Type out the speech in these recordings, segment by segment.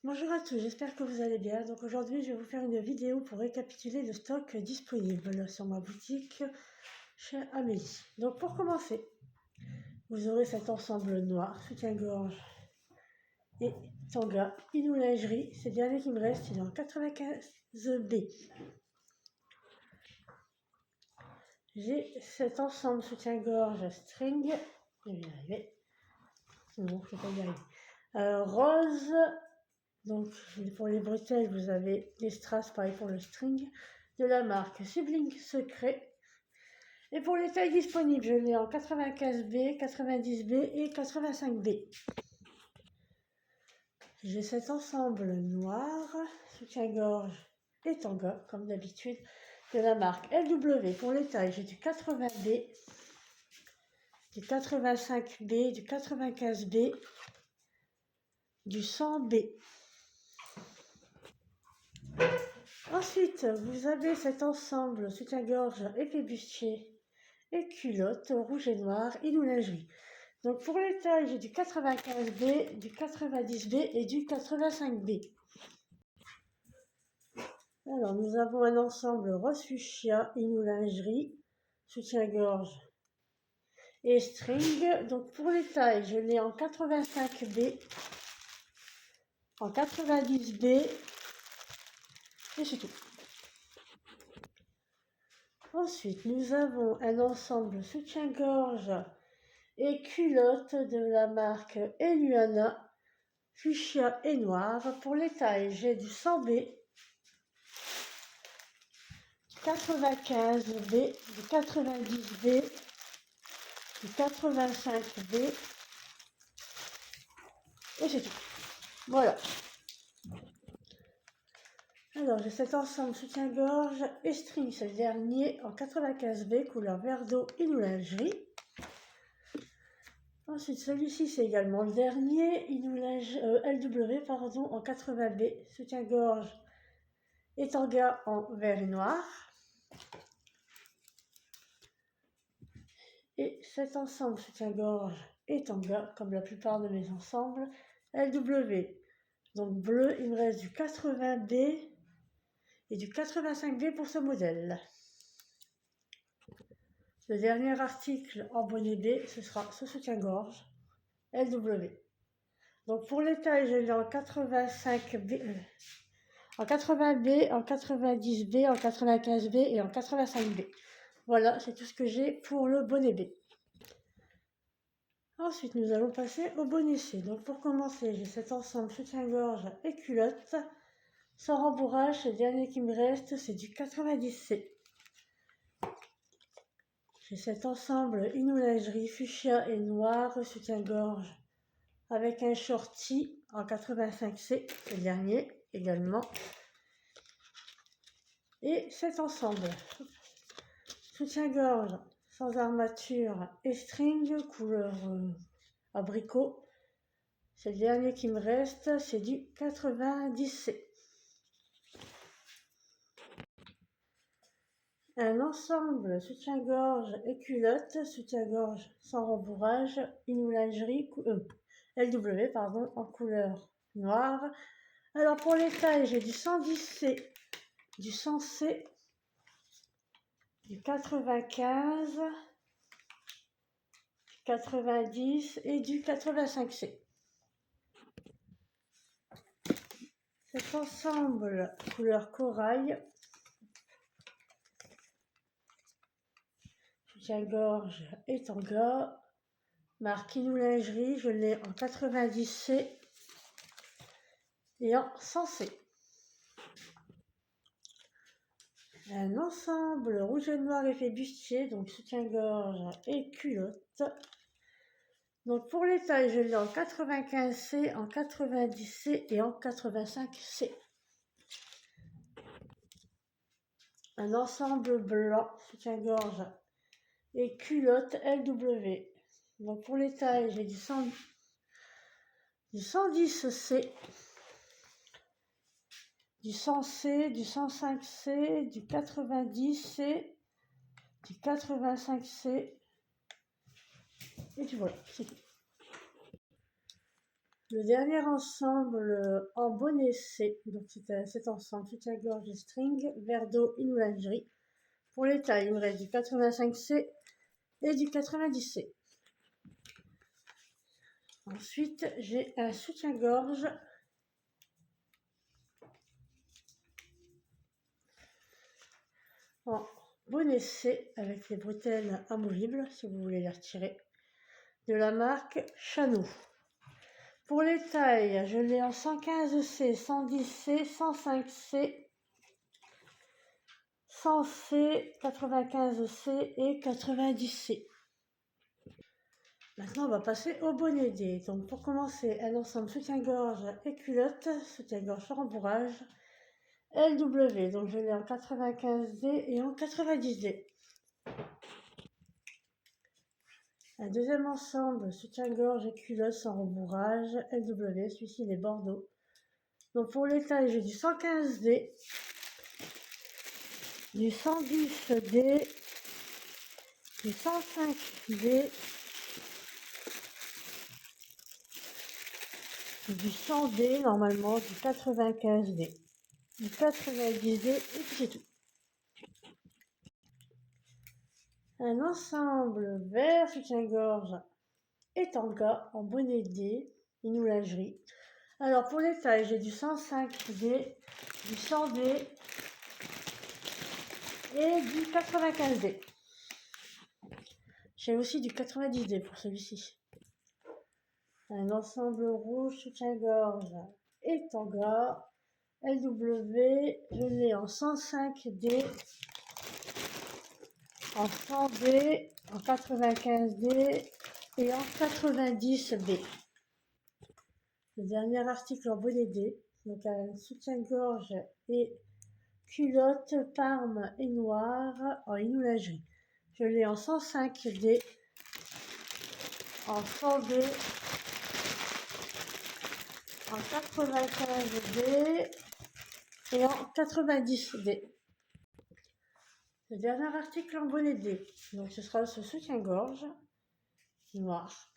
Bonjour à tous, j'espère que vous allez bien. Donc aujourd'hui, je vais vous faire une vidéo pour récapituler le stock disponible sur ma boutique chez Amélie. Donc pour commencer, vous aurez cet ensemble noir, soutien-gorge et tanga, Inou lingerie. C'est le dernier qui me reste, il est en 95B. J'ai cet ensemble soutien-gorge string, je vais y arriver, c'est bon, je vais pas y arriver. Rose. Donc pour les bretelles, vous avez les strass, pareil pour le string, de la marque Sibling Secret. Et pour les tailles disponibles, je l'ai en 95B, 90B et 85B. J'ai cet ensemble noir, soutien-gorge et tanga, comme d'habitude, de la marque LW. Pour les tailles, j'ai du 80B, du 85B, du 95B, du 100B. Ensuite, vous avez cet ensemble soutien-gorge épais bustier et culotte rouge et noir, Inou lingerie. Donc pour les tailles, j'ai du 95B, du 90B et du 85B. Alors nous avons un ensemble rose fuchsia, Inou lingerie, soutien-gorge et string. Donc pour les tailles, je l'ai en 85B, en 90B et c'est tout. Ensuite, nous avons un ensemble soutien-gorge et culotte de la marque Eluana, fuchsia et noir. Pour les tailles, j'ai du 100B, du 95B, du 90B, du 85B et c'est tout. Voilà. Alors, j'ai cet ensemble soutien-gorge et string, c'est le dernier en 95B, couleur vert d'eau, Inou lingerie. Ensuite, celui-ci, c'est également le dernier, LW, pardon, en 80B, soutien-gorge et tanga en vert et noir. Et cet ensemble soutien-gorge et tanga, comme la plupart de mes ensembles, LW. Donc bleu, il me reste du 80B et du 85B pour ce modèle. Le dernier article en bonnet B, ce sera ce soutien-gorge LW. Donc pour les tailles, je l'ai en 85B, en 80B, en 90B, en 95B et en 85B. Voilà, c'est tout ce que j'ai pour le bonnet B. Ensuite, nous allons passer au bonnet C. Donc pour commencer, j'ai cet ensemble soutien-gorge et culotte. Sans rembourrage, le dernier qui me reste, c'est du 90C. J'ai cet ensemble Inou lingerie fuchsia et noir, soutien-gorge, avec un shorty en 85C, le dernier également. Et cet ensemble soutien-gorge sans armature et string, couleur abricot. C'est le dernier qui me reste, c'est du 90C. Un ensemble soutien-gorge et culotte, soutien-gorge sans rembourrage, Inou lingerie, LW, pardon, en couleur noire. Alors pour les tailles, j'ai du 110C, du 100C, du 95, du 90 et du 85C. Cet ensemble couleur corail, soutien-gorge et tanga, marque Inou lingerie, je l'ai en 90C et en 100C. Un ensemble rouge et noir effet bustier, donc soutien-gorge et culotte. Donc pour les tailles, je l'ai en 95C, en 90C et en 85C. Un ensemble blanc, soutien-gorge et culotte LW. Donc pour les tailles, j'ai du 110C, du 100C, du 105C, du 90C, du 85C, et puis voilà, c'est tout. Le dernier ensemble en bonnet C, donc c'était cet ensemble soutien-gorge et string, verre d'eau, une lingerie. Pour les tailles, il me reste du 85C et du 90C. Ensuite, j'ai un soutien-gorge en bonnet C avec les bretelles amovibles, si vous voulez les retirer, de la marque Chanot. Pour les tailles, je l'ai en 115C, 110C, 105C, 100C, 95C et 90C. Maintenant, on va passer au bonnet D. Donc, pour commencer, un ensemble soutien-gorge et culotte, soutien-gorge sur rembourrage, LW. Donc, je l'ai en 95D et en 90D. Un deuxième ensemble soutien-gorge et culotte sans rembourrage, LW. Celui-ci, il est Bordeaux. Donc, pour les tailles, j'ai du 115D, du 110D, du 105D, du 100D normalement, du 95D, du 90D et puis c'est tout. Un ensemble vert soutien-gorge et tanga en bonnet D, une lingerie. Alors pour les tailles, j'ai du 105D, du 100D et du 95D. J'ai aussi du 90D pour celui-ci. Un ensemble rouge soutien-gorge et tanga LW, je l'ai en 105D, en 100D, en 95D et en 90B. Le dernier article en bonnet D, donc un soutien-gorge et culotte parme et noir en inoulingerie. Je l'ai en 105D, en 100D, en 95D et en 90D. Le dernier article en bonnet D, donc ce sera ce soutien-gorge noir.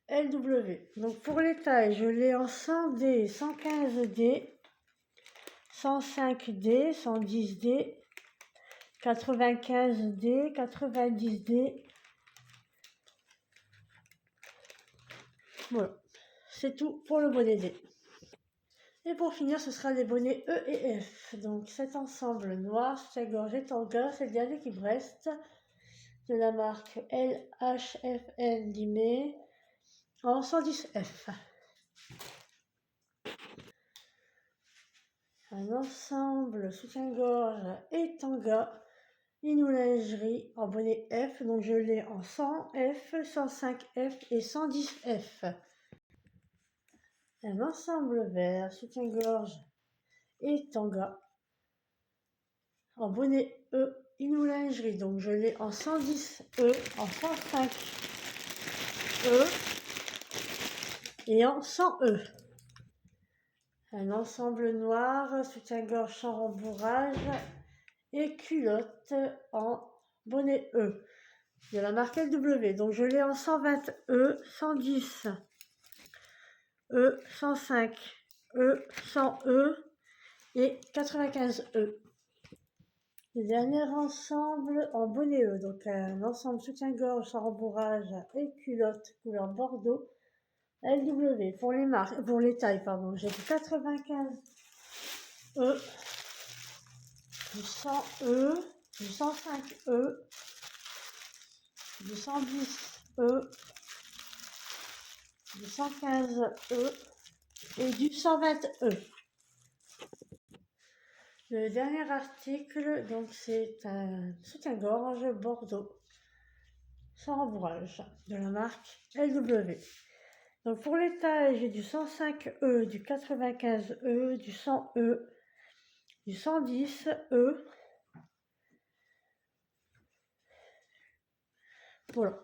LW. Donc pour les tailles, je l'ai en 100D, 115D, 105D, 110D, 95D, 90D. Voilà, c'est tout pour le bonnet D. Et pour finir, ce sera les bonnets E et F. Donc cet ensemble noir, soutien-gorge et tanga, c'est le dernier qui me reste, de la marque LHFN Limé en 110F. Un ensemble soutien-gorge et tanga, lingerie en bonnet F, donc je l'ai en 100F, 105F et 110F. Un ensemble vert, soutien-gorge et tanga en bonnet E, lingerie, donc je l'ai en 110E, en 105E et en 100E. Un ensemble noir, soutien-gorge sans rembourrage et culotte en bonnet E de la marque LW. Donc je l'ai en 120E, 110E, 105E, 100E et 95E. Le dernier ensemble en bonnet E, donc un ensemble soutien-gorge sans rembourrage et culotte couleur bordeaux LW. Pour les marques, pour les tailles, pardon, j'ai du 95E, du 100E, du 105E, du 110E, du 115E et du 120E. Le dernier article, donc c'est un soutien-gorge bordeaux sans rembourrage de la marque LW. Donc pour les tailles, j'ai du 105E, du 95E, du 100E, du 110E. Voilà.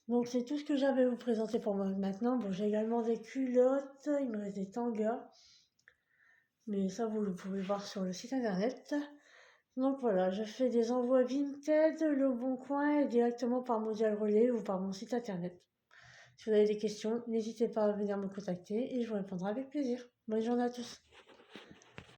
Donc c'est tout ce que j'avais à vous présenter pour moi maintenant. Bon, j'ai également des culottes, il me reste des tangas. Mais ça, vous pouvez voir sur le site internet. Donc voilà, je fais des envois Vinted, Le Bon Coin et directement par Mondial Relais ou par mon site internet. Si vous avez des questions, n'hésitez pas à venir me contacter et je vous répondrai avec plaisir. Bonne journée à tous.